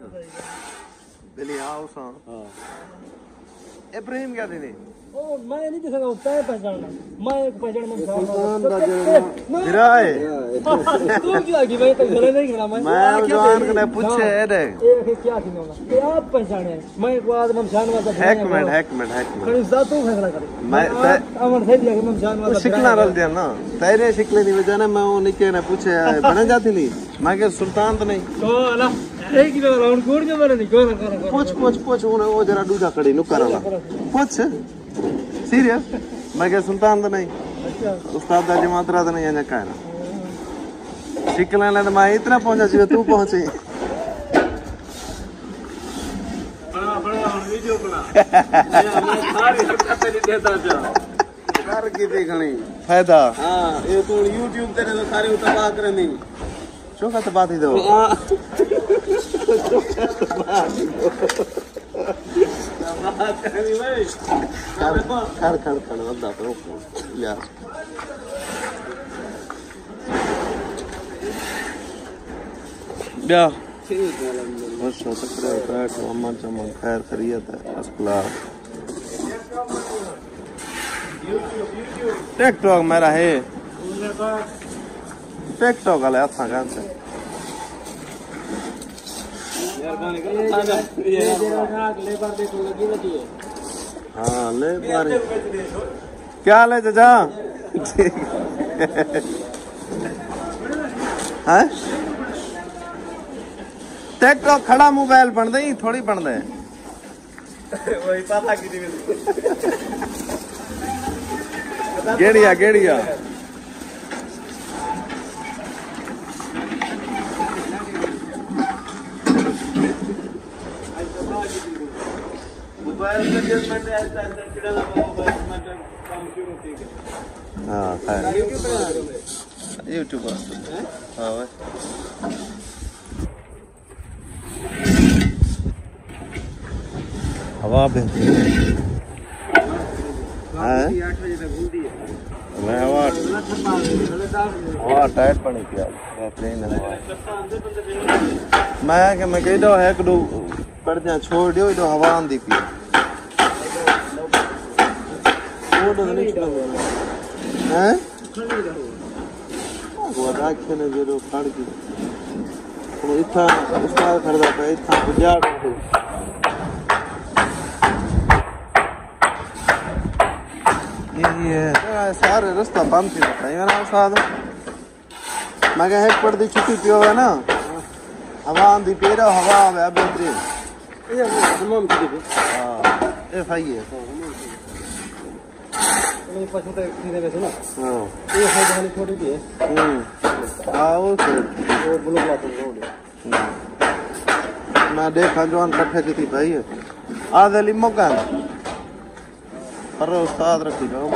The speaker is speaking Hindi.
बिली हाउस हां इब्राहिम क्या देने ओ मैं नहीं दिखा तय पहचानना मैं एक पहचान में सुल्तान दा जन्म गिराए तू क्यों आगी भाई तो गले नहीं गिरा मैं जान ने पूछे दे ए क्या थी ना ये आप पहचाने मैं को आदम शान वाला एक मिनट खड़ी जा तू फैसला कर मैं अमर सही लगे मैं शान वाला शिकला रल दिया ना तेरे शिकले नहीं वजह ना मैं वो निके ने पूछे बने जाती नहीं मैं के सुल्तान तो नहीं तो अला एक ही राउंड कोड के बारे नहीं कोन पूछ वो जरा दूजा खड़ी नु करला पूछ सीरियस मैं क्या सुल्तान तो नहीं अच्छा उस्ताद दा जमात रा तो नहीं है कहना शिकला ने मैं इतना पहुंचा जी तू पहुंची बड़ा वीडियो बना मैं सारी हरकत नहीं देता जा कर की देखणी फायदा हां ये तू YouTube तेरे तो सारे तबाह करे नहीं चोका तो बात ही दो खड़ वदा तो यार क्या ठीक है बस सकरा बैठ अम्मा चमन खैर खैरियत है असला टिकटॉक मेरा है टिकटॉक वाले अच्छा काम से हाँ ले बारी क्या ले चाचा है टिकटॉक खड़ा मोबाइल बन दे थोड़ी बन दे वही पता की गेड़िया हाँ खैर यूट्यूब हाँ भाई हवा बेहतरीन है मैं हवा टाइट पड़ी पिया बेहतरीन हवा मैं कह दो है कदू पड़ जा छोड़ दियो इधर हवा आंदी पी हैं वो राखे ने जो खड़ की वो इतना उस्ताद खड़ा था इतना बुझा के ये सारे रास्ता बंद थी था ये ना उस्ताद मैं कह एक पड़ दी छुट्टी पियो है ना हवा आंदी पी रहा हवा आवे बेहतरीन ये तमाम चीजें हां ये सही है ये पसंद है सीधे वैसे ना हां ये है वाली छोटी भी है आओ तो वो ब्लॉक ला तो मैं देखा जवान कट्ठे की थी भाई आधे लिमो का पर उस्ताद रखी जाओ